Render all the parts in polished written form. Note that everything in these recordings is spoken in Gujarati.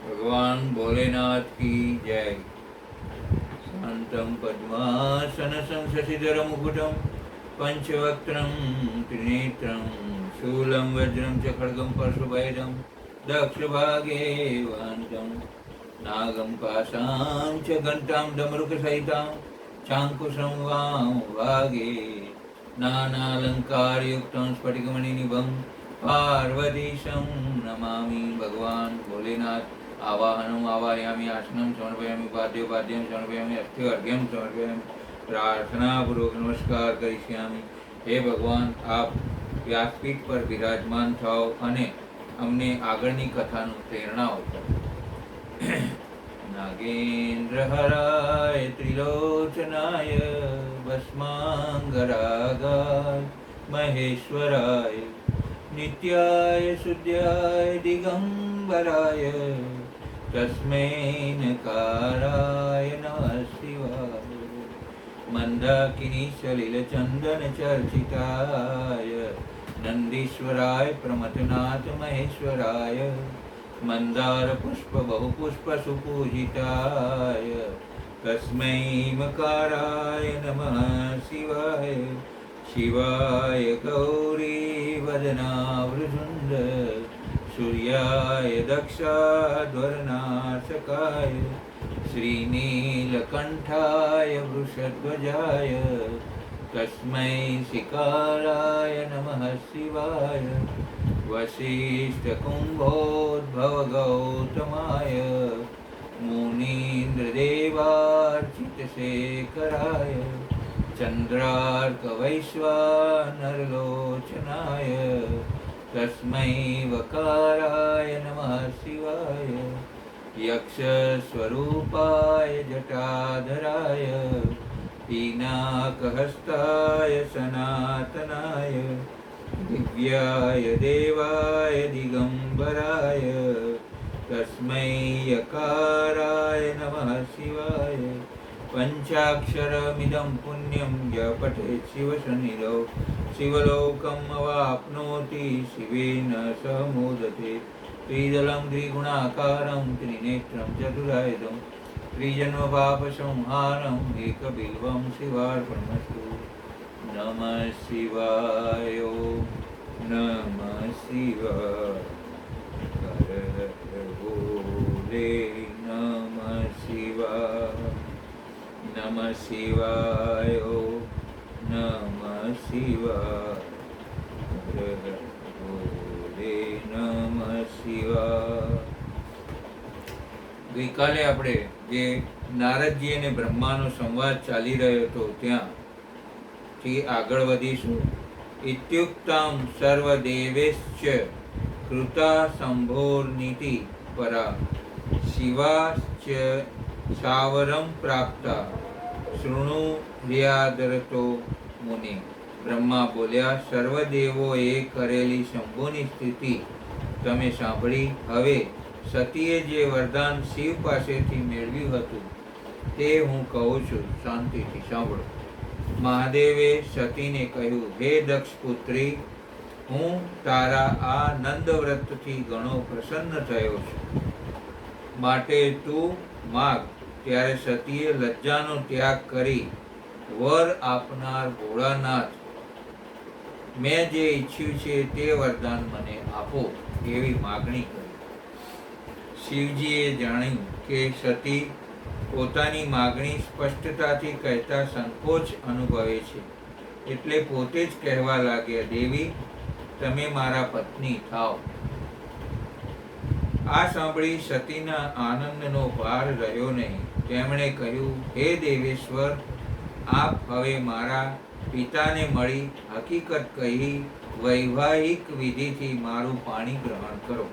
भगवान भोलेनाथ की जय। शांतं पद्मासनं शशिधर मुकुटं पंचवक्त्रं त्रिनेत्रं शूलं वज्रं च खड्गं परशुभैरं दक्षभागे वहन्तं नागं पाशां च घण्टां डमरुकसहितां चाङ्कुशं वामभागे नानालङ्कारयुक्तं स्फटिकमणिनिभं पार्वतीशं नमामि। भगवान भोलेनाथ आवाहनम आवाहयामि आसनम समर्पयामि पाद्योपाद्यम समर्पयामि अस्थि अर्घ्यम समर्पयामि प्रार्थनापूर्वक नमस्कार करिष्यामि। हे भगवान, આપ વ્યાસપીઠ પર બિરાજમાન થાઓ અને અમને આગળની કથાનું પ્રેરણા આપો। નાગેન્દ્રહરાય ત્રિલોચનાય ભસ્માંગરાગાય મહેશ્વરાય નિત્યાય શુદ્ધાય દિગંબરાય तस्मै नकाराय नमः शिवाय। मंदाकिनी सलिलचंदन चर्चिताय नंदीश्वराय प्रमथनाथ महेश्वराय मंदार पुष्प बहुपुष्प सुपूजिताय तस्मै मकाराय नमः शिवाय। शिवाय गौरी वदनावृजुंड सूर्याय दक्षाध्वरनाशकाय श्रीनीलकण्ठाय वृषध्वजाय तस्मै शिकाराय नमः शिवाय। वसिष्ठकुम्भोद्भवगौतमाय मुनीन्द्रदेवार्चितशेखराय चन्द्रार्कवैश्वानरलोचनाय तस्मै वकाराय नमः शिवाय। यक्षस्वरूपाय जटाधराय पीनाकहस्ताय सनातनाय दिव्याय देवाय दिगंबराय तस्मै यकाराय नमः शिवाय। पंचाक्षरमिदं पुण्यं य पठेत् शिवसन्निधौ शिवलोकम् अवाप्नोति शिवेन सह मोदते। त्रिदलं त्रिगुणाकारं त्रिनेत्रं चतुरायुधं त्रिजन्मपापसंहारम् एकबिल्वं शिवार्पणमस्तु। नमः शिवाय नमः शिवाय। हर हर भोले नमः शिवाय नमः शिवाय नमः शिवाय। हर हर भोले नमः शिवाय। ગઈકાલે આપણે જે નારદજી અને બ્રહ્માનો સંવાદ ચાલી રહ્યો હતો ત્યાંથી આગળ વધીશું। ઇત્યુક્તામ સર્વદેવેશ્ચ કૃતા સંભોર્નિતિ પરા શિવાશ્ચ સાવરમ પ્રાપ્તા શૃણુ હ્યાદરતો મુનિ। બ્રહ્મા બોલ્યા, સર્વદેવોએ કરેલી શંભુની સ્થિતિ તમે સાંભળી। હવે સતીએ જે વરદાન શિવ પાસેથી મેળવ્યું હતું તે હું કહું છું, શાંતિથી સાંભળો। મહાદેવે સતીને કહ્યું, હે દક્ષ પુત્રી, હું તારા આ નંદવ્રતથી ઘણો પ્રસન્ન થયો છું, માટે તું માગ। ત્યારે સતીએ લજ્જાનો ત્યાગ કરી વર આપનાર ભોળાનાથ, મેં જે ઈચ્છ્યું છે તે વરદાન મને આપો એવી માગણી કરી। શિવજીએ જાણ્યું કે સતી પોતાની માગણી સ્પષ્ટતાથી કહેતા સંકોચ અનુભવે છે, એટલે પોતે જ કહેવા લાગ્યા, દેવી, તમે મારા પત્ની થાઓ। આ સાંભળી સતીના આનંદનો પાર રહ્યો નહીં। તેમણે કહ્યું, હે દેવેશ્વર, આપ હવે મારા પિતાને મળી હકીકત કહી વૈવાહિક વિધિથી મારું પાણી ગ્રહણ કરો।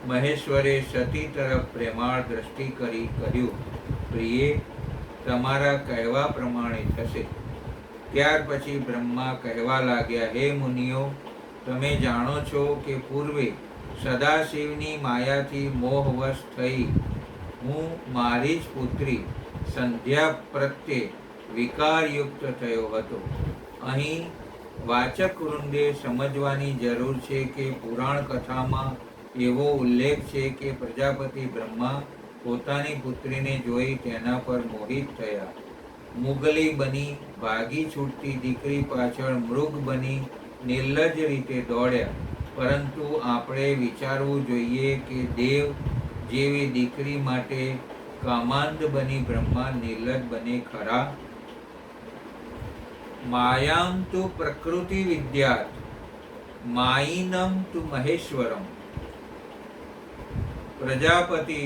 મહેશ્વરે સતી તરફ પ્રેમાળ દ્રષ્ટિ કરી કહ્યું, પ્રિયે, તમારા કહેવા પ્રમાણે થશે। ત્યાર પછી બ્રહ્મા કહેવા લાગ્યા, હે મુનિઓ, તમે જાણો છો કે પૂર્વે સદાશિવની માયાથી મોહવશ થઈ હું મારી જ પુત્રી સંધ્યા પ્રત્યે વિકારયુક્ત થયો હતો। અહીં વાચક વૃંદે સમજવાની જરૂર છે કે પુરાણ કથામાં એવો ઉલ્લેખ છે કે પ્રજાપતિ બ્રહ્મા પોતાની પુત્રીને જોઈ તેના પર મોહિત થયા. મુગલી બની ભાગી છૂટતી દીકરી પાછળ મૃગ બની નિર્લજ્જ રીતે દોડ્યા. પરંતુ આપણે વિચારવું જોઈએ કે દેવ જેવી દીકરી માટે કામાંદ બની બ્રહ્મા નિર્લજ્જ બને ખરા? માયામ તુ પ્રકૃતિ વિદ્યાત માયિનમ તુ મહેશ્વરમ. પ્રજાપતિ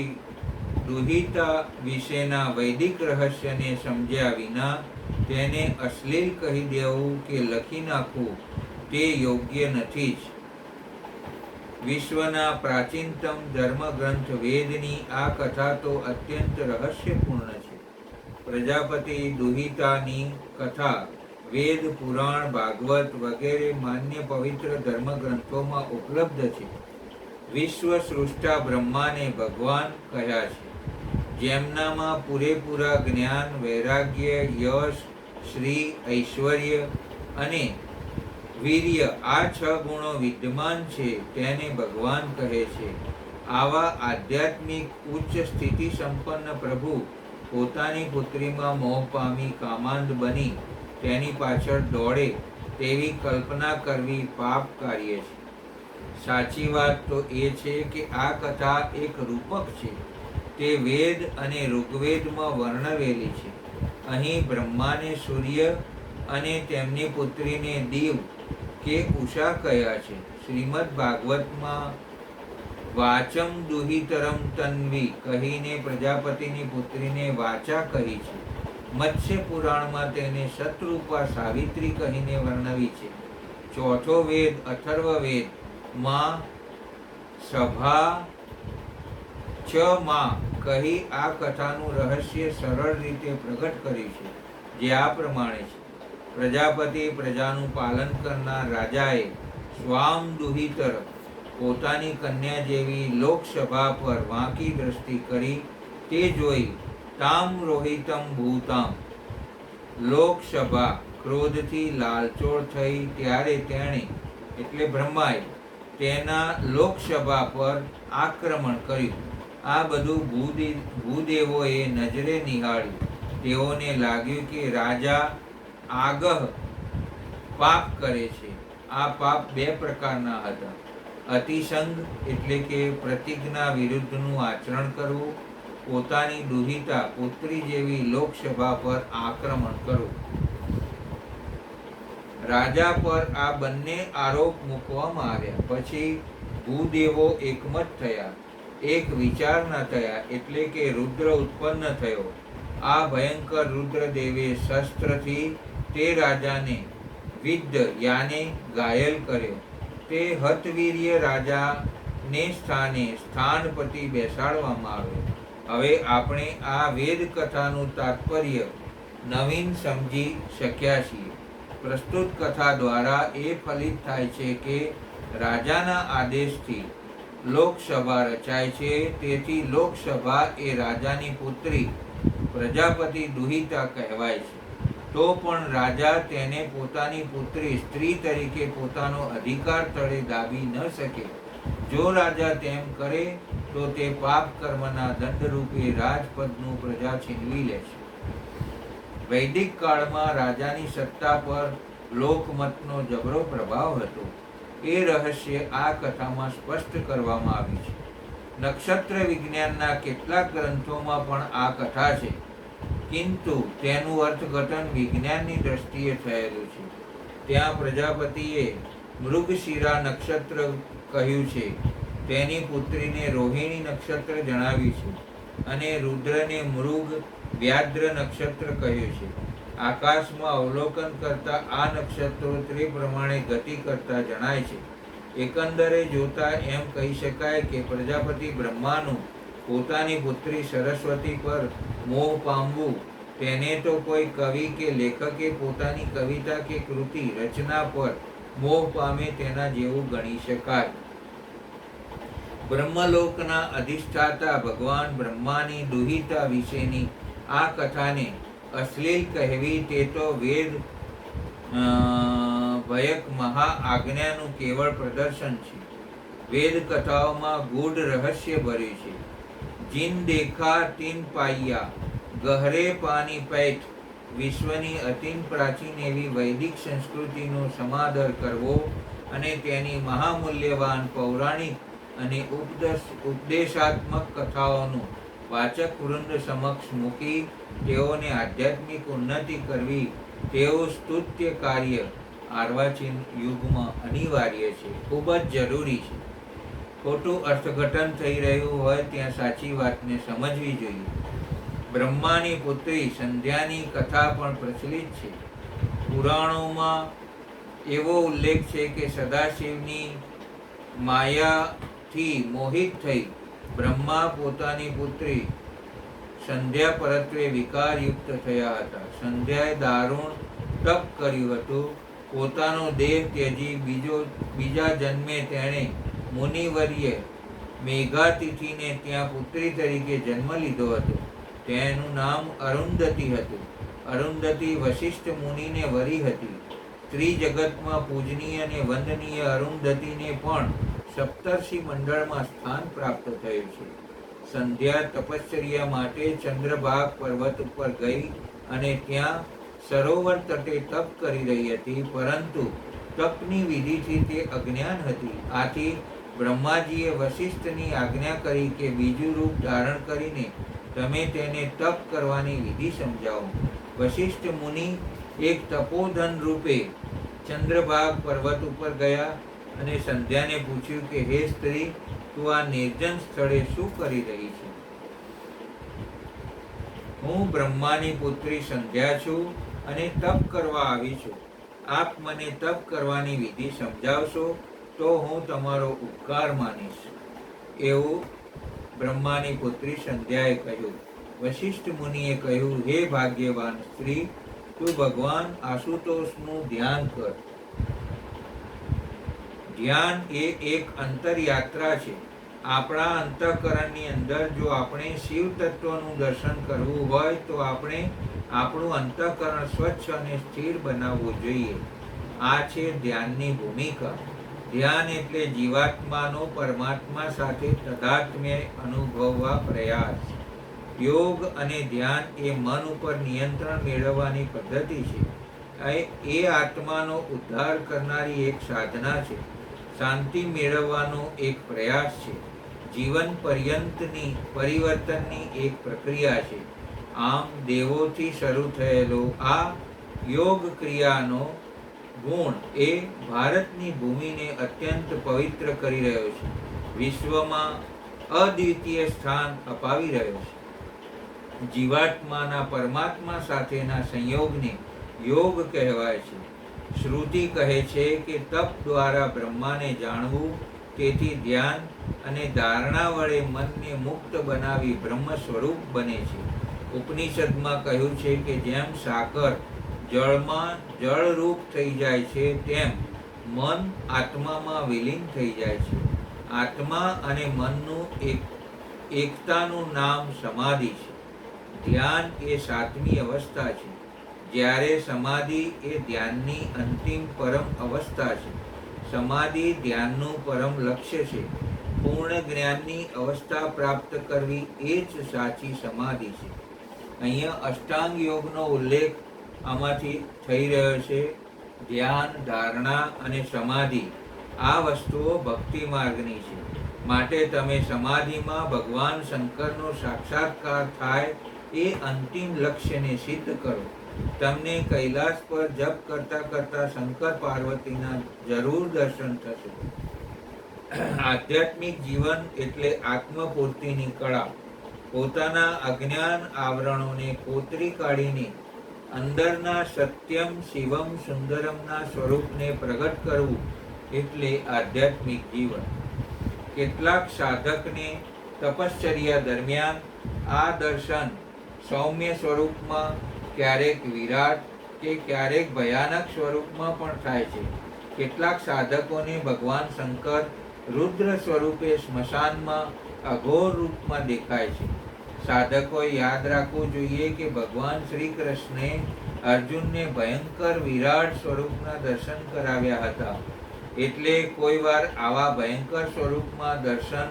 દુહિતા વિશેના વૈદિક રહસ્યને સમજ્યા વિના તેને અશ્લીલ કહી દેવું કે લખી નાખવું તે યોગ્ય નથી જ. વિશ્વના પ્રાચીનતમ ધર્મગ્રંથ વેદની આ કથા તો અત્યંત રહસ્યપૂર્ણ છે. પ્રજાપતિ દુહિતાની કથા વેદ, પુરાણ, ભાગવત વગેરે માન્ય પવિત્ર ધર્મગ્રંથોમાં ઉપલબ્ધ છે. વિશ્વ સૃષ્ટા બ્રહ્માને ભગવાન કહ્યા છે, જેમનામાં પૂરેપૂરા જ્ઞાન, વૈરાગ્ય, યશ, શ્રી, ઐશ્વર્ય અને વીર્ય આ 6 ગુણો વિદ્યમાન છે તેને ભગવાન કહે છે. આવા આધ્યાત્મિક ઉચ્ચ સ્થિતિ સંપન્ન પ્રભુ પોતાની પુત્રીમાં મોહ પામી કામાંદ બની તેની પાછળ દોડે તેવી કલ્પના કરવી પાપ કાર્ય છે. સાચી વાત તો એ છે કે આ કથા એક રૂપક છે. તે વેદ અને ઋગ્વેદમાં વર્ણવેલી છે. અહીં બ્રહ્માને સૂર્ય અને તેમની પુત્રીને દીવ કે ઉષા કહ્યા છે. શ્રીમદ ભાગવતમાં વાચમ દુહિતરમ તન્વી કહીને પ્રજાપતિની પુત્રીને વાચા કહી છે. મત્સ્ય પુરાણમાં તેને શતરૂપા સાવિત્રી કહીને વર્ણવી છે. ચોથો વેદ અથર્વવેદ માં સભા ચ માં કહી આ કથાનું રહસ્ય સરળ રીતે પ્રગટ કર્યું છે, જે આ પ્રમાણે છે. પ્રજાપતિ પ્રજાનું પાલન કરનાર રાજાએ સ્વામ દુહિતર પોતાની કન્યા જેવી લોકસભા પર વાંકી દ્રષ્ટિ કરી. તે જોઈ તામ રોહિતમ ભૂતામ લોકસભા ક્રોધથી લાલચોળ થઈ ત્યારે તેણે એટલે બ્રહ્માએ તેના લોકસભા પર આક્રમણ કર્યું. આ બધું ભૂદેવોએ નજરે નિહાળ્યું. તેઓને લાગ્યું કે રાજા આગહ પાપ કરે છે. આ પાપ 2 પ્રકારના હતા. અતિસંગ એટલે કે પ્રતિજ્ઞા વિરુદ્ધનું આચરણ કરવું, પોતાની દુહિતા પુત્રી જેવી લોકસભા પર આક્રમણ કરવું. રાજા પર આ બંને આરોપ મૂકવામાં આવ્યા. પછી ભૂદેવો એકમત થયા, એક વિચારના થયા, એટલે કે રુદ્ર ઉત્પન્ન થયો. આ ભયંકર રુદ્રદેવે શસ્ત્રથી તે રાજાને વિદ્ધ યાને ઘાયલ કર્યો. તે હતવીર્ય રાજાને સ્થાને સ્થાનપતિ બેસાડવામાં આવ્યો. હવે આપણે આ વેદ કથાનું તાત્પર્ય નવીન સમજી શક્યા છીએ. પ્રસ્તુત કથા દ્વારા એ ફલિત થાય છે કે રાજાના આદેશથી લોકસભા રચાય છે. તેથી લોકસભા એ રાજાની પુત્રી પ્રજાપતિ દુહિતા કહેવાય છે. તો પણ રાજા તેને પોતાની પુત્રી સ્ત્રી તરીકે પોતાનો અધિકાર તળે દાબી ન શકે. જો રાજા તેમ કરે તો તે પાપ કર્મના દંડરૂપે રાજપદનું પ્રજા છીનવી લેશે. વૈદિક કાળમાં રાજાની સત્તા પર લોકમતનો જબરો પ્રભાવ હતો. એ રહસ્ય આ કથામાં સ્પષ્ટ કરવામાં આવ્યું છે. નક્ષત્ર વિજ્ઞાનના કેટલાક ગ્રંથોમાં પણ આ કથા છે, કિંતુ તેનું અર્થઘટન વિજ્ઞાનની દ્રષ્ટિએ થયેલું છે. ત્યાં પ્રજાપતિએ મૃગશિરા નક્ષત્ર કહ્યું છે, તેની પુત્રીને રોહિણી નક્ષત્ર જણાવ્યું છે અને રુદ્રને મૃગ વ્યાદ્ર નક્ષત્ર કહ્યું છે. આકાશમાં અવલોકન કરતા આ નક્ષત્રો તે પ્રમાણે ગતિ કરતા જણાય છે. એકંદરે જોતા એમ કહી શકાય કે પ્રજાપતિ બ્રહ્માનું પોતાની પુત્રી સરસ્વતી પર મોહ પામવું તેને તો કોઈ કવિ કે લેખકે પોતાની કવિતા કે કૃતિ રચના પર મોહ પામે તેના જેવું ગણી શકાય. બ્રહ્મલોકના અધિષ્ઠાતા ભગવાન બ્રહ્માની દુહિતા વિશેની આ કથાને અશ્લીલ કહેવી તે તો વેદ ભયક મહા આજ્ઞાનું કેવળ પ્રદર્શન છે. વેદ કથાઓમાં ગૂઢ રહસ્ય ભર્યું છે. જીન દેખા તીન પાયા, ગહરે પાની પૈઠ. વિશ્વની અતિન પ્રાચીન એવી વૈદિક સંસ્કૃતિનો સમાદર કરવો અને તેની મહામૂલ્યવાન પૌરાણિક અને ઉપદેશાત્મક કથાઓનું વાચક વૃંદ સમક્ષ મૂકી તેઓને આધ્યાત્મિક ઉન્નતિ કરવી તેવું સ્તુત્ય કાર્ય આર્વાચીન યુગમાં અનિવાર્ય છે, ખૂબ જ જરૂરી છે. ખોટું અર્થઘટન થઈ રહ્યું હોય ત્યાં સાચી વાતને સમજવી જોઈએ. બ્રહ્માની પુત્રી સંધ્યાની કથા પણ પ્રચલિત છે. પુરાણોમાં એવો ઉલ્લેખ છે કે સદાશિવની માયાથી મોહિત થઈ બ્રહ્મા પોતાની પુત્રી સંધ્યા પરત્વે વિકારયુક્ત થયા હતા. સંધ્યાએ દારૂણ તપ કર્યું હતું. પોતાનો દેહ ત્યજી બીજા જન્મે તેણે મુનિવર્ય મેઘાતિથિને ત્યાં પુત્રી તરીકે જન્મ લીધો હતો. તેનું નામ અરુંધતી હતું. અરુંધતી વશિષ્ઠ મુનિને વરી હતી. ત્રિજગતમાં પૂજનીય અને વંદનીય અરુંધતીને પણ સપ્તર્ષિ મંડળમાં સ્થાન પ્રાપ્ત થયું છે. સંધ્યા તપશ્ચર્યા માટે ચંદ્રભાગ પર્વત ઉપર ગઈ અને ત્યાં સરોવર તટે તપ કરી રહી હતી, પરંતુ તપની વિધિથી તે અજ્ઞાન હતી. આથી બ્રહ્માજીએ વશિષ્ઠની આજ્ઞા કરી કે બીજું રૂપ ધારણ કરીને તમે તેને તપ કરવાની વિધિ સમજાવો. વશિષ્ઠ મુનિ એક તપોધન રૂપે ચંદ્રભાગ પર્વત ઉપર ગયા અને સંધ્યાને પૂછ્યું કે હે સ્ત્રી, તું આ નિર્જન સ્થળે શું કરી રહી છે? હું બ્રહ્માની પુત્રી સંધ્યા છું અને તપ કરવા આવી છું. આપ મને તપ કરવાની વિધિ સમજાવશો તો હું તમારો ઉપકાર માનીશ, એવું બ્રહ્માની પુત્રી સંધ્યાએ કહ્યું. વશિષ્ઠ મુનિએ કહ્યું, હે ભાગ્યવાન સ્ત્રી, તું ભગવાન આશુતોષનું ધ્યાન કર. ધ્યાન એ એક અંતરયાત્રા છે. આપણા અંતઃકરણની અંદર જો આપણે શિવ તત્વનું દર્શન કરવું હોય તો આપણે આપણું અંતઃકરણ સ્વચ્છ અને સ્થિર બનાવવું જોઈએ. આ છે ધ્યાનની ભૂમિકા. ધ્યાન એટલે જીવાત્માનો પરમાત્મા સાથે તદાત્મ્ય અનુભવવા પ્રયાસ. યોગ અને ધ્યાન એ મન ઉપર નિયંત્રણ મેળવવાની પદ્ધતિ છે. એ આત્માનો ઉદ્ધાર કરનારી એક સાધના છે. શાંતિ મેળવવાનો એક પ્રયાસ છે. જીવન પર્યંતની પરિવર્તનની એક પ્રક્રિયા છે. આમ દેવોથી શરૂ થયેલો આ યોગ ક્રિયાનો ગુણ એ ભારતની ભૂમિને અત્યંત પવિત્ર કરી રહ્યો છે. વિશ્વમાં અદ્વિતીય સ્થાન અપાવી રહ્યો છે. જીવાત્માના પરમાત્મા સાથેના સંયોગને યોગ કહેવાય છે. શ્રુતિ કહે છે કે તપ દ્વારા બ્રહ્માને જાણવું, તેથી ધ્યાન અને ધારણા વડે મનને મુક્ત બનાવી બ્રહ્મ સ્વરૂપ બને છે. ઉપનિષદમાં કહ્યું છે કે જેમ સાકર જળમાં જળરૂપ થઈ જાય છે, તેમ મન આત્મામાં વિલીન થઈ જાય છે. આત્મા અને મનનું એકતાનું નામ સમાધિ છે. ધ્યાન એ સાતમી અવસ્થા છે, જ્યારે સમાધિ એ ધ્યાનની અંતિમ પરમ અવસ્થા છે. સમાધિ ધ્યાનનું પરમ લક્ષ્ય છે. પૂર્ણ જ્ઞાનની અવસ્થા પ્રાપ્ત કરવી એ જ સાચી સમાધિ છે. અહીંયા અષ્ટાંગ યોગનો ઉલ્લેખ આમાંથી થઈ રહ્યો છે. ધ્યાન, ધારણા અને સમાધિ આ વસ્તુઓ ભક્તિ માર્ગની છે. માટે તમે સમાધિમાં ભગવાન શંકરનો સાક્ષાત્કાર થાય એ અંતિમ લક્ષ્યને સિદ્ધ કરો. તમને કૈલાસ પર જપ કરતા કરતા શંકર પાર્વતીના જરૂર દર્શન થશે. આધ્યાત્મિક જીવન એટલે આત્મપૂર્તિની કળા. પોતાના અજ્ઞાન આવરણોને કોતરી કાઢીને અંદરના સત્યમ શિવમ સુંદરમના સ્વરૂપને પ્રગટ કરવું એટલે આધ્યાત્મિક જીવન. કેટલાક સાધકને તપશ્ચર્યા દરમિયાન આ દર્શન સૌમ્ય સ્વરૂપમાં, ક્યારેક વિરાટ કે ક્યારેક ભયાનક સ્વરૂપમાં પણ થાય છે. કેટલાક સાધકોને ભગવાન શંકર રુદ્ર સ્વરૂપે સ્મશાનમાં અઘોર રૂપમાં દેખાય છે. સાધકોએ યાદ રાખવું જોઈએ કે ભગવાન શ્રી કૃષ્ણે અર્જુનને ભયંકર વિરાટ સ્વરૂપના દર્શન કરાવ્યા હતા. એટલે કોઈ વાર આવા ભયંકર સ્વરૂપમાં દર્શન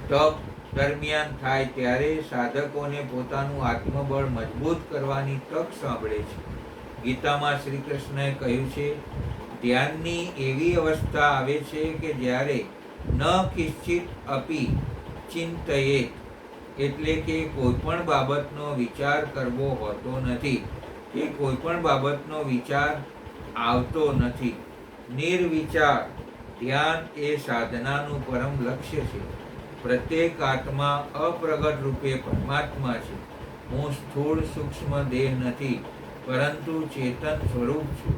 તપ દરમિયાન થાય ત્યારે સાધકોને પોતાનું આત્મબળ મજબૂત કરવાની તક સાંભળે છે. ગીતામાં શ્રી કૃષ્ણએ કહ્યું છે, ધ્યાનની એવી અવસ્થા આવે છે કે જ્યારે ન કિંચિત અપી ચિંતયેત, એટલે કે કોઈ પણ બાબતનો વિચાર કરવો હોતો નથી કે કોઈ પણ બાબતનો વિચાર આવતો નથી. નિર્વિચાર ધ્યાન એ સાધનાનું પરમ લક્ષ્ય છે. પ્રત્યેક આત્મા અપ્રગટ રૂપે પરમાત્મા છે. હું સ્થૂળ સૂક્ષ્મ દેહ નથી, પરંતુ ચેતન સ્વરૂપ છું.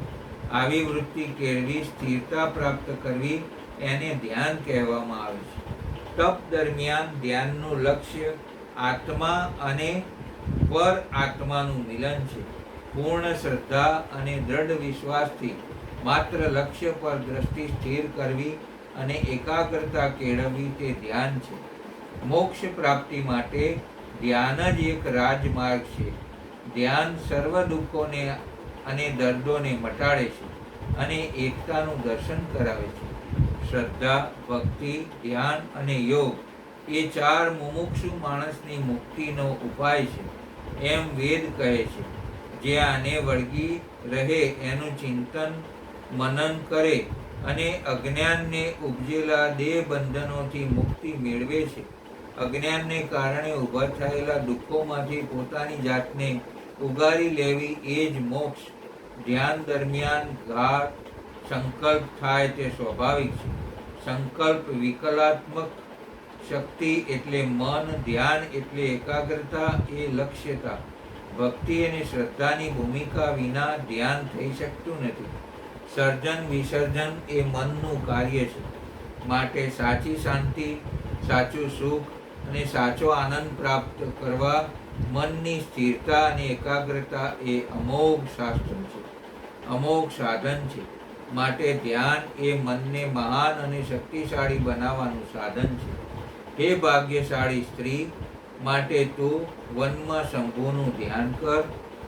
આવી વૃત્તિ કેળવી સ્થિરતા પ્રાપ્ત કરવી એને ધ્યાન કહેવામાં આવે છે. તપ દરમિયાન ધ્યાનનું લક્ષ્ય આત્મા અને પર આત્માનું મિલન છે. પૂર્ણ શ્રદ્ધા અને દ્રઢ વિશ્વાસથી માત્ર લક્ષ્ય પર દ્રષ્ટિ સ્થિર કરવી અને એકાગ્રતા કેળવવી તે ધ્યાન છે. મોક્ષ પ્રાપ્તિ માટે ધ્યાન જ એક રાજમાર્ગ છે. ધ્યાન સર્વ દુઃખોને અને દર્દોને મટાડે છે અને એકતાનું દર્શન કરાવે છે. શ્રદ્ધા, ભક્તિ, ધ્યાન અને યોગ એ ચાર મુમુક્ષુ માણસની મુક્તિનો ઉપાય છે એમ વેદ કહે છે. જે આને વળગી રહે, એનું ચિંતન મનન કરે અને અજ્ઞાનને ઉપજેલા દેહ બંધનોથી મુક્તિ મેળવે છે. અજ્ઞાનને કારણે ઊભા થયેલા દુઃખોમાંથી પોતાની જાતને ઉગારી લેવી એ જ મોક્ષ. ધ્યાન દરમિયાન ઘાત સંકલ્પ થાય તે સ્વાભાવિક છે. સંકલ્પ વિકલાત્મક શક્તિ એટલે મન, ધ્યાન એટલે એકાગ્રતા એ લક્ષ્યતા. ભક્તિ અને શ્રદ્ધાની ભૂમિકા વિના ધ્યાન થઈ શકતું નથી. સર્જન વિસર્જન એ મનનું કાર્ય છે. માટે સાચી શાંતિ, સાચું સુખ અને સાચો આનંદ પ્રાપ્ત કરવા મનની સ્થિરતા અને એકાગ્રતા એ અમોઘ શાસ્ત્ર છે, અમોઘ સાધન છે. માટે ધ્યાન એ મનને મહાન અને શક્તિશાળી બનાવવાનું સાધન છે. હે ભાગ્યશાળી સ્ત્રી, માટે તું વનમાં શંભુનું ધ્યાન કર.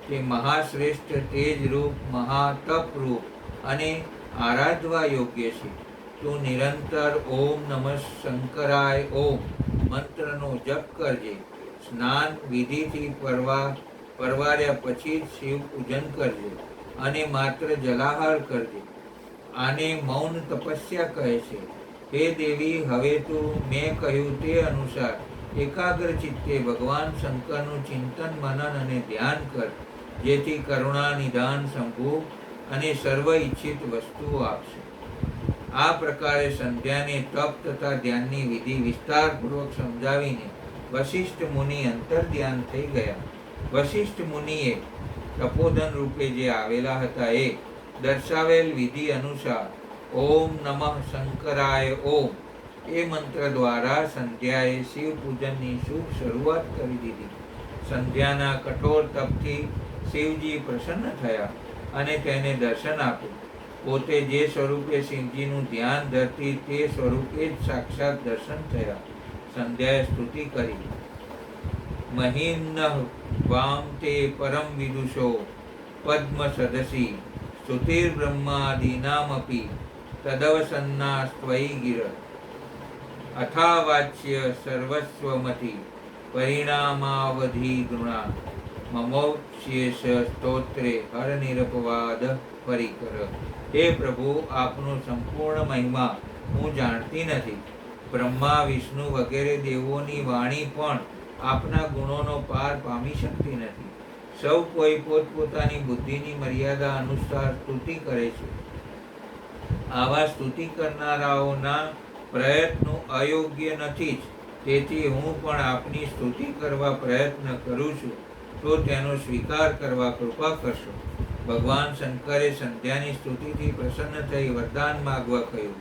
તે મહાશ્રેષ્ઠ તેજરૂપ, મહાતપરૂપ અને આરાધવા યોગ્ય છે. તું નિરંતર ઓમ નમઃ શંકરાય ઓમ મંત્રનો જપ કરજે. સ્નાન વિધિથી પરવાર્યા પછી જ શિવ પૂજન કરજે અને માત્ર જલાહાર કરજે. આને મૌન તપસ્યા કહે છે. હે દેવી, હવે તું મેં કહ્યું તે અનુસાર એકાગ્ર ચિત્તે ભગવાન શંકરનું ચિંતન, મનન અને ધ્યાન કર, જેથી કરુણા નિધાન શંભુ અને સર્વ ઈચ્છિત વસ્તુઓ આપશે. આ પ્રકારે સંધ્યાને તપ તથા ધ્યાનની વિધિ વિસ્તારપૂર્વક સમજાવીને વશિષ્ઠ મુનિ અંતર ધ્યાન થઈ ગયા. વશિષ્ઠ મુનિએ તપોધન રૂપે જે આવેલા હતા એ દર્શાવેલ વિધિ અનુસાર ઓમ નમઃ શંકરાય ઓમ એ મંત્ર દ્વારા સંધ્યાએ શિવ પૂજનની શુભ શરૂઆત કરી દીધી. સંધ્યાના કઠોર તપથી શિવજી પ્રસન્ન થયા અને તેને દર્શન આપ્યું. પોતે જે સ્વરૂપે શિવજીનું ધ્યાન ધરતી તે સ્વરૂપે જ સાક્ષાત દર્શન થયા. સંધ્યાએ સ્તુતિ કરી. મહિમ્ન વામ તે પરમ વિદુષો પદ્મ સદસી સ્તુતિર્બ્રહ્માદીનામપી તદવસન્ના સ્ત્વયી ગિર અથાવાચ્ય સર્વસ્વમતિ પરિણામાવધિ ગૃણા મમોચ્યેશ સ્તોત્રે હર નિરપવાદ પરિકર. હે પ્રભુ, આપનો સંપૂર્ણ મહિમા હું જાણતી નથી. બ્રહ્મા, વિષ્ણુ વગેરે દેવોની વાણી પણ આપના ગુણોનો પાર પામી શકતી નથી. સૌ કોઈ પોતપોતાની બુદ્ધિની મર્યાદા અનુસાર સ્તુતિ કરે છે. આવા સ્તુતિ કરનારાઓના પ્રયત્નો અયોગ્ય નથી જ. તેથી હું પણ આપની સ્તુતિ કરવા પ્રયત્ન કરું છું, તો તેનો સ્વીકાર કરવા કૃપા કરશો. ભગવાન શંકરે સંધ્યાની સ્તુતિથી પ્રસન્ન થઈ વરદાન માગવા કહ્યું.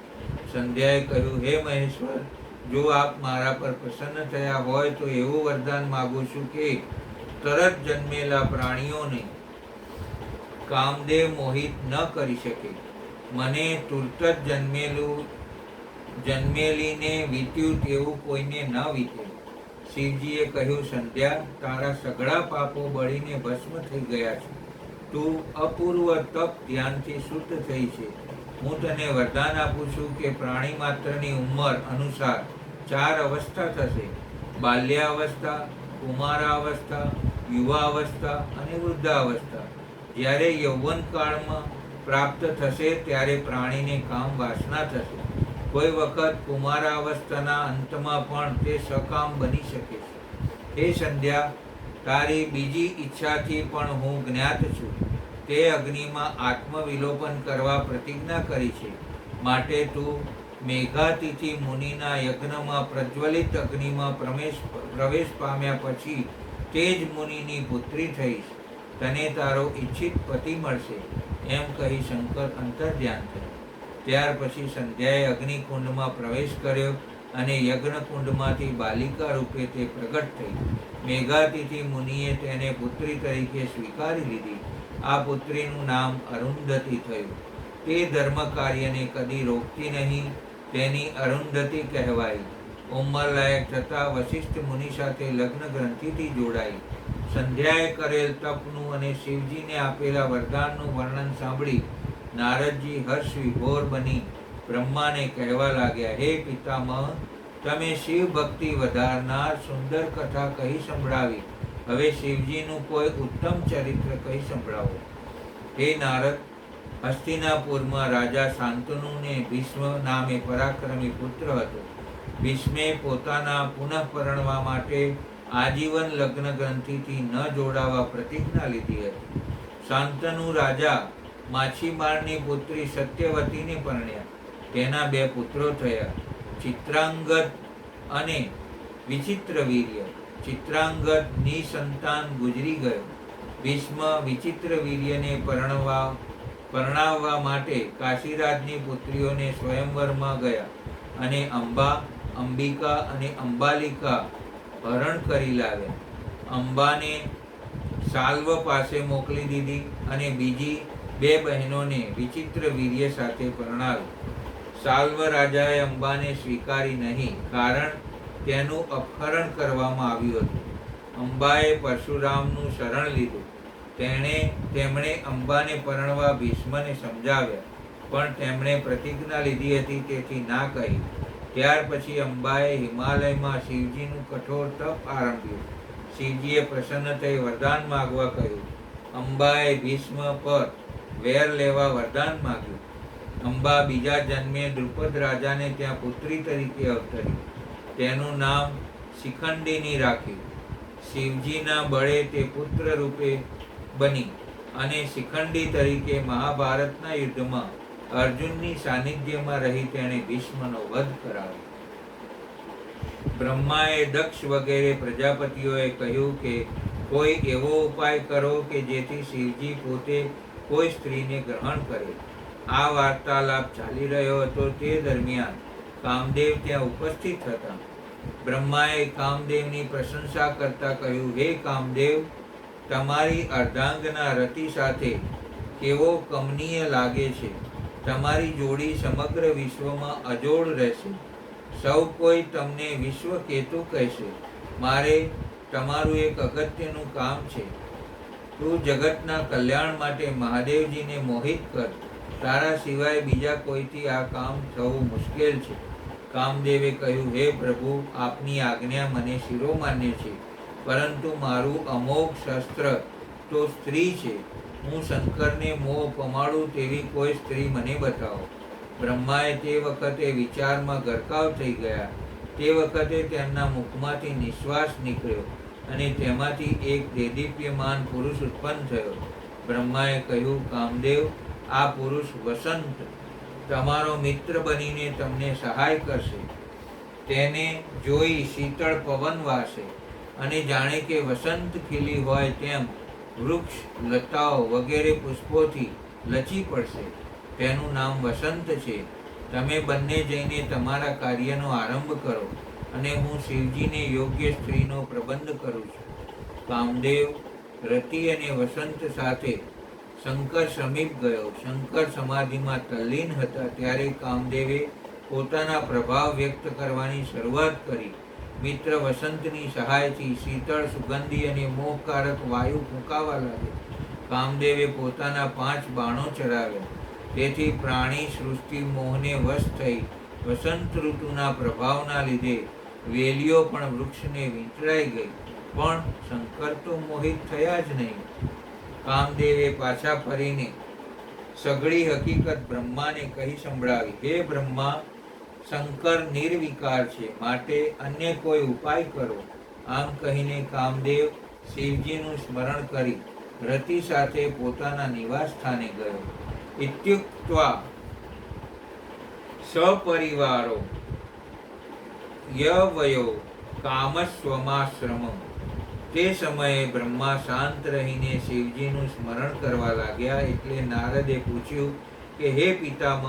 સંધ્યાએ કહ્યું, હે મહેશ્વર, જો આપ મારા પર પ્રસન્ન થયા હોય તો એવું વરદાન માગું છું કે તરત જન્મેલા પ્રાણીઓને કામદેવ મોહિત ન કરી શકે. મને તુરત જ જન્મેલીને વીત્યું તેવું કોઈને ન વીતે. શિવજીએ કહ્યું, સંધ્યા, તારા સઘળા પાપો બળીને ભસ્મ થઈ ગયા છે. તું અપૂર્વ તપ ધ્યાનથી શુદ્ધ થઈ છે. હું તને વરદાન આપું છું કે પ્રાણી માત્રની ઉંમર અનુસાર 4 અવસ્થા થશે: બાલ્યાવસ્થા, કુમારાવસ્થા, યુવાવસ્થા અને વૃદ્ધાવસ્થા. જ્યારે યૌવન કાળમાં પ્રાપ્ત થશે ત્યારે પ્રાણીને કામ વાસના થશે. કોઈ વખત કુમારાવસ્થાના અંતમાં પણ તે સકામ બની શકે છે. હે સંધ્યા, તારી બીજી ઈચ્છાથી પણ હું જ્ઞાત છું. તે અગ્નિમાં આત્મવિલોપન કરવા પ્રતિજ્ઞા કરી છે. માટે તું મેઘાતિથિ મુનિના યજ્ઞમાં પ્રજ્વલિત અગ્નિમાં પ્રવેશ પામ્યા પછી તે જ મુનિની પુત્રી થઈશ. તને તારો ઈચ્છિત પતિ મળશે. એમ કહી શંકર અંતર્ધ્યાન થયા. ત્યાર પછી સંધ્યાએ અગ્નિકુંડમાં પ્રવેશ કર્યો અને યજ્ઞકુંડમાંથી બાલિકા રૂપે તે પ્રગટ થઈ. મેઘાતિથિ મુનિએ તેને પુત્રી તરીકે સ્વીકારી લીધી. આ પુત્રીનું નામ અરુંધતી થયું. તે ધર્મ કાર્યને કદી રોકતી નહીં, તેની અરુંધતી કહેવાઈ. ઉંમરલાયક થતાં વશિષ્ઠ મુનિ સાથે લગ્ન ગ્રંથિથી જોડાઈ. સંધ્યાએ કરેલ તપનું અને શિવજીને આપેલા વરદાનનું વર્ણન સાંભળી નારદજી હર્ષ વિભોર બની બ્રહ્માને કહેવા લાગ્યા, હે પિતામહ, તમે શિવ ભક્તિ વધારનાર સુંદર કથા કહી સંભળાવી. હવે શિવજીનું કોઈ ઉત્તમ ચરિત્ર કહી સંભળાવો. હે નારદ, હસ્તિનાપુરમાં રાજા શાંતનુને ભીષ્મ નામે પરાક્રમી પુત્ર હતો. ભીષ્મે પોતાના પુનઃ પરણવા માટે આજીવન લગ્ન ગ્રંથિથી ન જોડાવા પ્રતિજ્ઞા લીધી હતી. શાંતનુ રાજા માછીમારની પુત્રી સત્યવતીને પરણ્યા. તેના 2 પુત્રો થયા, ચિત્રાંગદ અને વિચિત્રવીર્ય. ચિત્રાંગદ નિસંતાન ગુજરી ગયો. ભીષ્મ વિચિત્રવીર્યને પરણાવવા માટે કાશીરાજની પુત્રીઓને સ્વયંવરમાં ગયા અને અંબા, અંબિકા અને અંબાલિકા હરણ કરી લાવ્યા. અંબાને સાલ્વ પાસે મોકલી દીધી અને બીજી 2 બહેનોને વિચિત્રવીર્ય સાથે પરણાવી. સાલ્વ રાજાએ અંબાને સ્વીકારી નહીં, કારણ તેનું અપહરણ કરવામાં આવ્યું હતું. અંબાએ પરશુરામનું શરણ લીધું. તેમણે અંબાને પરણવા ભીષ્મને સમજાવ્યા, પણ તેમણે પ્રતિજ્ઞા લીધી હતી તેથી ના કહી. ત્યાર પછી અંબાએ હિમાલયમાં શિવજીનું કઠોર તપ આરંભ્યું. શિવજીએ પ્રસન્ન થઈ વરદાન માગવા કહ્યું. અંબાએ ભીષ્મ પર વેર લેવા વરદાન માગ્યું. અંબા બીજા જન્મે દ્રુપદ રાજાને ત્યાં પુત્રી તરીકે અવતરી. તેનું નામ શિખંડીની રાખ્યું. શિવજીના બળે તે પુત્ર રૂપે બની અને શિખંડી તરીકે મહાભારતના યુદ્ધમાં અર્જુનની સાનિધ્યમાં રહી તેણે ભીષ્મનો વધ કરાવ્યો. બ્રહ્માએ દક્ષ વગેરે પ્રજાપતિઓએ કહ્યું કે કોઈ એવો ઉપાય કરો કે જેથી શિવજી પોતે કોઈ સ્ત્રીને ગ્રહણ કરે. આ વાર્તાલાપ ચાલી રહ્યો હતો તે દરમિયાન કામદેવ ત્યાં ઉપસ્થિત હતા. બ્રહ્માએ કામદેવની પ્રશંસા કરતા કહ્યું, હે કામદેવ, તમારી અર્ધાંગના રતિ સાથે કેવો કમનીય લાગે છે. તમારી જોડી સમગ્ર વિશ્વમાં અજોડ રહેશે. સૌ કોઈ તમને વિશ્વકેતુ કહેશે. મારે તમારું એક અગત્યનું કામ છે. તું જગતના કલ્યાણ માટે મહાદેવજીને મોહિત કર. તારા સિવાય બીજા કોઈથી આ કામ થવું મુશ્કેલ છે. કામદેવે કહ્યું, હે પ્રભુ, આપની આજ્ઞા મને શિરોમાન્ય છે, પરંતુ મારું અમોઘ શસ્ત્ર તો સ્ત્રી છે. હું શંકરને મોહ પમાડું તેવી કોઈ સ્ત્રી મને બતાવો. બ્રહ્માએ તે વખતે વિચારમાં ગરકાવ થઈ ગયા. તે વખતે તેમના મુખમાંથી નિશ્વાસ નીકળ્યો અને તેમાંથી એક દેદીપ્યમાન પુરુષ ઉત્પન્ન થયો. બ્રહ્માએ કહ્યું, કામદેવ, આ પુરુષ વસંત તમારો મિત્ર બનીને તમને સહાય કરશે. તેને જોઈ શીતળ પવન વાશે અને જાણે કે વસંત ખીલી હોય તેમ વૃક્ષ, લતાઓ વગેરે પુષ્પોથી લચી પડશે. તેનું નામ વસંત છે. તમે બંને જઈને તમારા કાર્યનો આરંભ કરો અને હું શિવજીને યોગ્ય સ્ત્રીનો પ્રબંધ કરું છું. કામદેવ રતિ અને વસંત સાથે શંકર સમીપ ગયો. શંકર સમાધિમાં તલ્લીન હતા ત્યારે કામદેવે પોતાના પ્રભાવ વ્યક્ત કરવાની શરૂઆત કરી. મિત્ર વસંતની સહાયથી શીતળ, સુગંધી અને મોહકારક વાયુ ફૂંકાવા લાગ્યો. કામદેવે પોતાના 5 બાણો ચલાવ્યા તેથી પ્રાણી સૃષ્ટિ મોહને વશ થઈ વસંત ઋતુના પ્રભાવના લીધે વેલીઓ પણ વૃક્ષને વીંટળાઈ ગઈ, પણ શંકર તો મોહિત થયા જ નહીં. કામદેવે પાછા ફરીને સઘળી હકીકત બ્રહ્માને કહી સંભળાવી. હે બ્રહ્મા, શંકર નિર્વિકાર છે, માટે અન્ય કોઈ ઉપાય કરો. આમ કહીને કામદેવ શિવજીનું સ્મરણ કરી રતિ સાથે પોતાના નિવાસ સ્થાને ગયો. ઇત્યુક્ત્વા સપરિવારો યવયો કામસ્વમાશ્રમમ. તે સમયે બ્રહ્મા શાંત રહીને શિવજીનું સ્મરણ કરવા લાગ્યા. એટલે નારદે પૂછ્યું કે હે પિતામહ,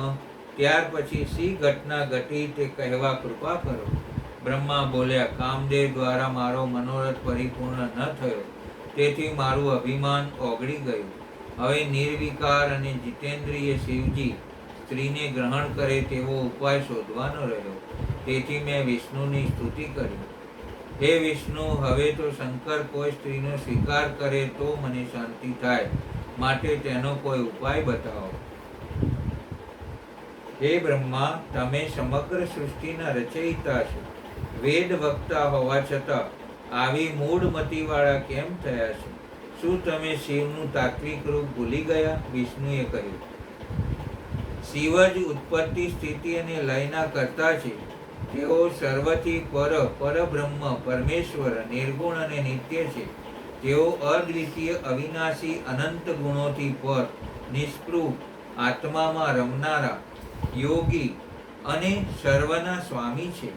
ત્યાર પછી શી ઘટના ઘટી તે કહેવા કૃપા કરો. બ્રહ્મા બોલ્યા, કામદેવ દ્વારા મારો મનોરથ પરિપૂર્ણ ન થયો, તેથી મારું અભિમાન ઓગળી ગયું. હવે નિર્વિકાર અને જીતેન્દ્રિય શિવજી સ્ત્રીને ગ્રહણ કરે તેવો ઉપાય શોધવાનો રહ્યો. તેથી મેં વિષ્ણુની સ્તુતિ કરી. હે વિષ્ણુ, હવે તો શંકર કોઈ સ્ત્રીનો સ્વીકાર કરે તો મને શાંતિ થાય, માટે તેનો કોઈ ઉપાય બતાવો. હે બ્રહ્મા, તમે સમગ્ર સૃષ્ટિના રચયિતા છો. વેદ વક્તા હોવા છતાં આવી મૂળ મતિવાળા કેમ થયા છો? શું તમે શિવનું તાત્વિક રૂપ ભૂલી ગયા? વિષ્ણુએ કહ્યું, શિવ જ ઉત્પત્તિ, સ્થિતિ અને લયના કર્તા છે. તેઓ સર્વથી પરબ્રહ્મ, પરમેશ્વર, નિર્ગુણ અને નિત્ય છે. તેઓ અદ્વિતીય, અવિનાશી, અનંત ગુણોથી પર, નિષ્પૃહ, આત્મામાં રમનારા, યોગી અને સર્વના સ્વામી છે.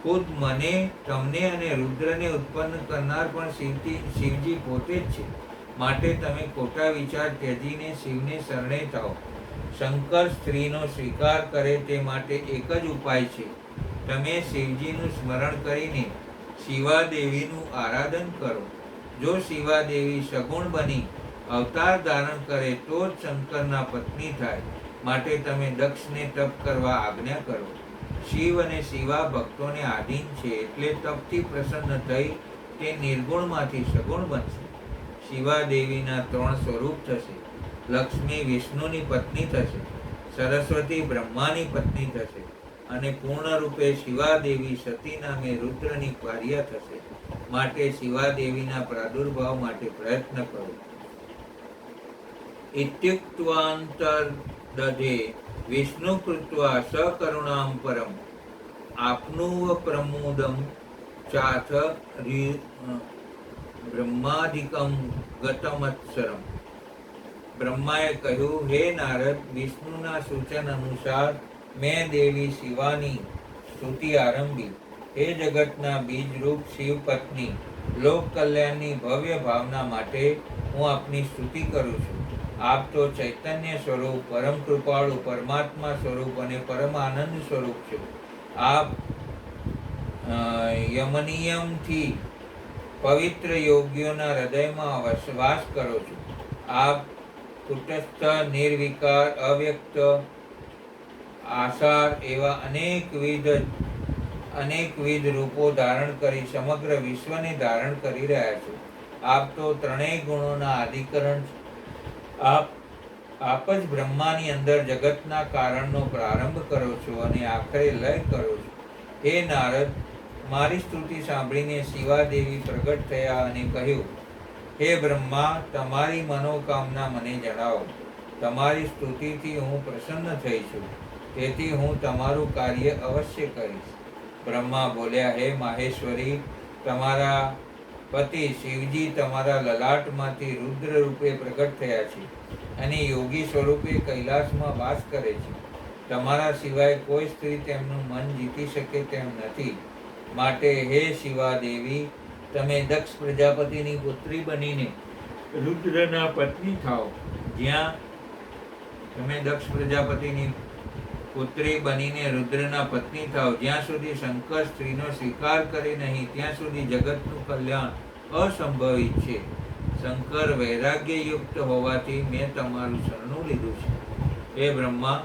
ખુદ મને, તમને અને રુદ્રને ઉત્પન્ન કરનાર પણ શિવજી પોતે જ છે. માટે તમે ખોટા વિચાર ત્યજીને શિવને શરણે થાઓ. શંકર સ્ત્રીનો સ્વીકાર કરે તે માટે એક જ ઉપાય છે. તમે શિવજીનું સ્મરણ કરીને શિવાદેવીનું આરાધન કરો. જો શિવાદેવી સગુણ બની અવતાર ધારણ કરે તો જ શંકરના પત્ની થાય. માટે તમે દક્ષને તપ કરવા આજ્ઞા કરો. શિવ અને શિવા ભક્તોને આધીન છે, એટલે તપથી પ્રસન્ન થઈ તે નિર્ગુણમાંથી સગુણ બનશે. શિવાદેવીના 3 સ્વરૂપ થશે. લક્ષ્મી વિષ્ણુની પત્ની થશે, સરસ્વતી બ્રહ્માની પત્ની થશે અને પૂર્ણ રૂપે શિવાદેવી સતી નામે રુદ્રની ભાર્યા થશે. માટે શિવાદેવીના પ્રાદુર્ભાવ માટે પ્રયત્ન કરો. ઇત્યુક્ત્વાંતર્દધે વિષ્ણુ કૃત્વા સકરુણામ પરમ આપનુવ પ્રમોદમ ચાથ બ્રહ્માધિકમ ગતમત્સરમ. બ્રહ્માએ કહ્યું, હે નારદ, વિષ્ણુના સૂચન અનુસાર મેં દેવી શિવાની સ્તુતિ આરંભી. હે જગતના બીજરૂપ શિવ પત્ની, લોક કલ્યાણની ભવ્ય ભાવના માટે હું આપની સ્તુતિ કરું છું. આપ તો ચૈતન્ય સ્વરૂપ, પરમ કૃપાળુ, પરમાત્મા સ્વરૂપ અને પરમ આનંદ સ્વરૂપ છો. આપ યમનિયમથી પવિત્ર યોગીઓના હૃદયમાં વાસ કરો છો. આપ કુટસ્થ, નિર્વિકાર, અવ્યક્ત, આસાર એવા અનેકવિધ રૂપો ધારણ કરી સમગ્ર વિશ્વને ધારણ કરી રહ્યા છો. આપ તો 3 ગુણોના અધિકરણ છો. આપ જ બ્રહ્માની અંદર જગતના કારણનો પ્રારંભ કરો છો અને આખરે લય કરો છો. હે નારદ, મારી સ્તુતિ સાંભળીને શિવાદેવી પ્રગટ થયા અને કહ્યું, હે બ્રહ્મા, તમારી મનોકામના મને જણાવો. તમારી સ્તુતિથી હું પ્રસન્ન થઈ છું, તેથી હું તમારું કાર્ય અવશ્ય કરીશ. બ્રહ્મા બોલ્યા, હે માહેશ્વરી, તમારા પતિ શિવજી તમારા લલાટમાંથી રુદ્ર રૂપે પ્રગટ થયા છે અને યોગી સ્વરૂપે કૈલાસમાં વાસ કરે છે. તમારા સિવાય કોઈ સ્ત્રી તેમનું મન જીતી શકે તેમ નથી. માટે હે શિવાદેવી, તમે દક્ષ પ્રજાપતિની પુત્રી બનીને રુદ્રના પત્ની થાઓ. જ્યાં સુધી શંકર સ્ત્રીનો સ્વીકાર કરે નહીં ત્યાં સુધી જગતનું કલ્યાણ અસંભવિત છે. શંકર વૈરાગ્યયુક્ત હોવાથી મેં તમારું શરણું લીધું છે. હે બ્રહ્મા,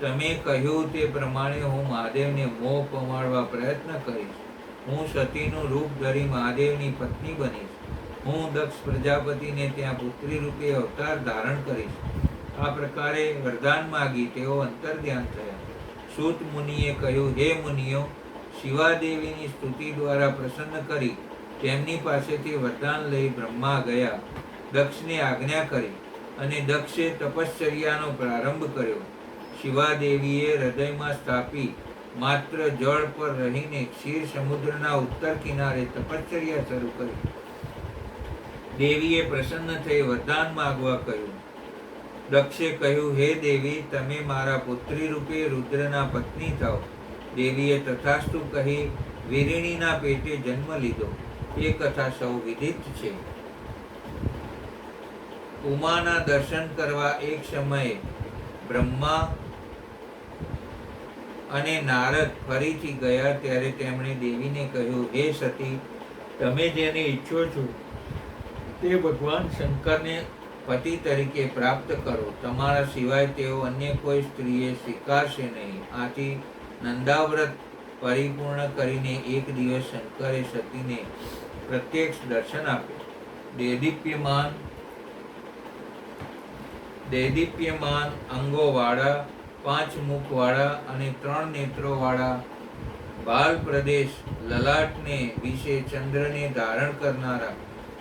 તમે કહ્યું તે પ્રમાણે હું મહાદેવને મોહ પમાડવા પ્રયત્ન કરીશ. હું સતીનું રૂપ ધરી મહાદેવની પત્ની બનીશ. હું દક્ષ પ્રજાપતિને ત્યાં પુત્રી રૂપે અવતાર ધારણ કરીશ. આ પ્રકારે વરદાન માગી તેઓ અંતર્ધ્યાન થયા. સૂત મુનિએ કહ્યું, હે મુનિઓ, શિવાદેવીની સ્તુતિ દ્વારા પ્રસન્ન કરી તેમની પાસેથી વરદાન લઈ બ્રહ્મા ગયા. દક્ષને આજ્ઞા કરી અને દક્ષે તપશ્ચર્યાનો પ્રારંભ કર્યો. શિવાદેવીએ હૃદયમાં સ્થાપી માત્ર જળ પર રહીને ક્ષીર સમુદ્રના ઉત્તર કિનારે તપશ્ચર્યા શરૂ કરી. દેવીએ પ્રસન્ન થઈ વરદાન માગવા કહ્યું. દક્ષે કહ્યું, હે દેવી, તમે મારા પુત્રી રૂપે રુદ્રના પત્ની થાઓ. દેવીએ તથાસ્તુ કહી વીરિણીના પેટે જન્મ લીધો. એ કથા સૌ વિદિત છે. ઉમાના દર્શન કરવા એક સમયે બ્રહ્મા અને નારદ ફરીથી ગયા ત્યારે તેમણે દેવીને કહ્યું, હે સતી, તમે જેને ઈચ્છો છો તે ભગવાન શંકરને પતિ તરીકે પ્રાપ્ત કરો. તમારા સિવાય તેઓ અન્ય કોઈ સ્ત્રીએ સ્વીકારશે નહીં. આથી નંદાવ્રત પરિપૂર્ણ કરીને એક દિવસ શંકરે સતીને પ્રત્યક્ષ દર્શન આપ્યું. દેદીપ્યમાન અંગોવાળા, 5 મુખવાળા અને 3 નેત્રોવાળા, બાલ પ્રદેશ લલાટને વિશે ચંદ્રને ધારણ કરનારા,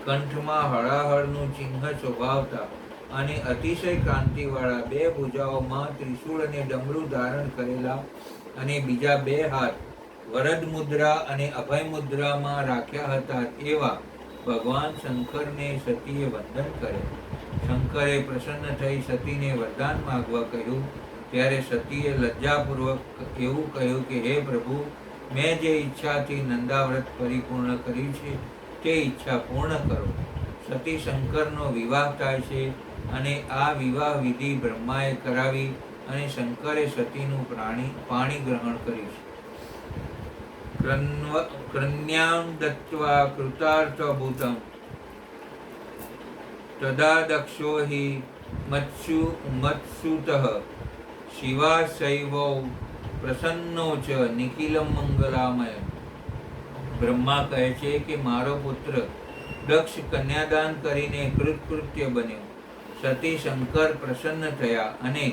કંઠમાં હળાહળનું ચિહ્ન શોભાવતા અને અતિશય કાંતિવાળા, 2 ભુજાઓમાં ત્રિશૂળ અને ડમરું ધારણ કરેલા અને બીજા 2 હાથ વરદ મુદ્રા અને અભય મુદ્રામાં રાખ્યા હતા એવા ભગવાન શંકરને સતીએ વંદન કર્યા. શંકરે પ્રસન્ન થઈ સતીને વરદાન માગવા કહ્યું. ત્યારે સતીએ લજ્જાપૂર્વક એવું કહ્યું કે, હે પ્રભુ, મેં જે ઈચ્છાથી નંદાવ્રત પરિપૂર્ણ કર્યું છે તે ઈચ્છા પૂર્ણ કરો. સતી શંકરનો વિવાહ થાય છે અને આ વિવાહ વિધિ બ્રહ્માએ કરાવી અને શંકરે સતીનું પાણી ગ્રહણ કર્યું છે. કન્યામ દત્વા કૃતાર્થભૂતમ તદા દક્ષો હિ મત્સુતઃ શિવાશૈવૌ પ્રસન્નો ચ નિખિલમ મંગલામય. બ્રહ્મા કહે છે કે મારો પુત્ર દક્ષ કન્યાદાન કરીને કૃતકૃત્ય બન્યો. સતી શંકર પ્રસન્ન થયા અને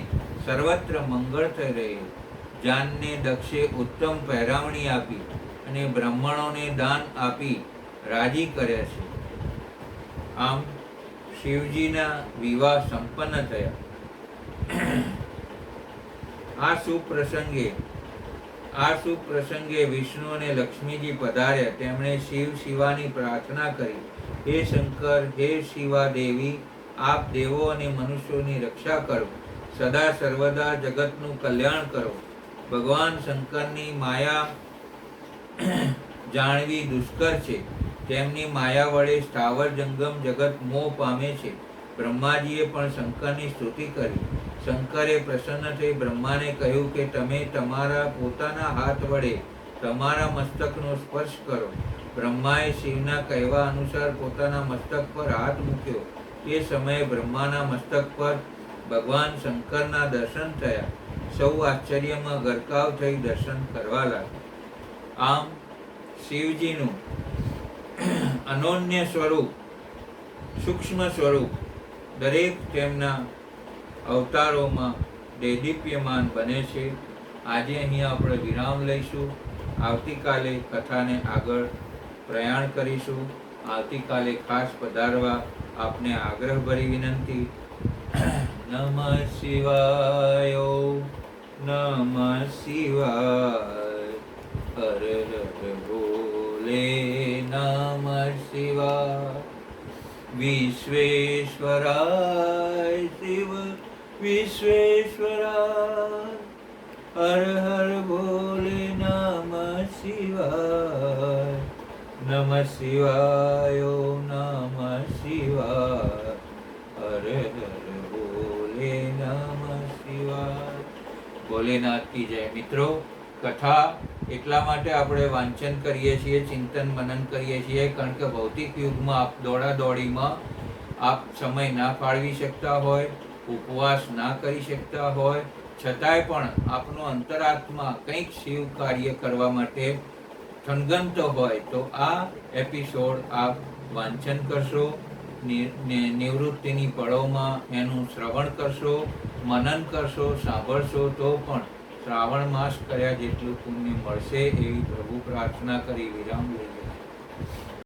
સર્વત્ર મંગળ થઈ રહ્યું. જાનને દક્ષે ઉત્તમ પહેરાવણી આપી અને બ્રાહ્મણોને દાન આપી રાજી કર્યા છે. આમ શિવજીના વિવાહ સંપન્ન થયા. આ શુભ પ્રસંગે વિષ્ણુ અને લક્ષ્મીજી પધાર્યા. તેમણે શિવાની પ્રાર્થના કરી, હે શંકર, હે શિવા દેવી, આપ દેવો અને મનુષ્યોની રક્ષા કરો. સદા સર્વદા જગતનું કલ્યાણ કરો. ભગવાન શંકરની માયા જાણવી દુષ્કર છે. તેમની માયા વડે સ્થાવર જંગમ જગત મોહ પામે છે. બ્રહ્માજીએ પણ શંકરની સ્તુતિ કરી. શંકરે પ્રસન્ન થઈ બ્રહ્માને કહ્યું કે તમે તમારા પોતાના હાથ વડે તમારા મસ્તકનો સ્પર્શ કરો. બ્રહ્માએ શિવના કહેવા અનુસાર પોતાના મસ્તક પર હાથ મૂક્યો. તે સમયે બ્રહ્માના મસ્તક પર ભગવાન શંકરના દર્શન થયા. સૌ આશ્ચર્યમાં ગરકાવ થઈ દર્શન કરવા લાગ્યા. આમ શિવજીનું અનન્ય સ્વરૂપ, સૂક્ષ્મ સ્વરૂપ દરેક તેમના અવતારોમાં દેદીપ્યમાન બને છે. આજે અહીંયા આપણે વિરામ લઈશું. આવતીકાલે કથાને આગળ પ્રયાણ કરીશું. આવતીકાલે ખાસ પધારવા આપને આગ્રહભરી વિનંતી. નમઃ શિવાય, નમઃ શિવાય, હર હર બોલે નમઃ શિવાય. વિશ્વેશ્વરાય શિવ વિશ્વેશ્વરાય, હર હર બોલે નમઃ શિવાય. નમઃ શિવાય, નમઃ શિવાય, હર હર બોલે નમઃ શિવાય. ભોલેનાથ કી જય. મિત્રો, કથા એટલા માટે આપણે વાંચન કરીએ છીએ, ચિંતન મનન કરીએ છીએ, કારણ કે ભૌતિક યુગમાં આપ દોડાદોડીમાં આપ સમય ના ફાળવી શકતા હોય, ઉપવાસ ના કરી શકતા હોય, છતાંય પણ આપનો અંતરાત્મા કંઈક શિવ કાર્ય કરવા માટે થનગનતો હોય તો આ એપિસોડ આપ વાંચન કરશો, નિવૃત્તિની પળોમાં એનું શ્રવણ કરશો મનન કરશો, સાંભળશો તો પણ શ્રાવણ માસ કર્યા જેટલું પુણ્ય મળશે એવી પ્રભુ પ્રાર્થના કરી વિરામ લઈએ.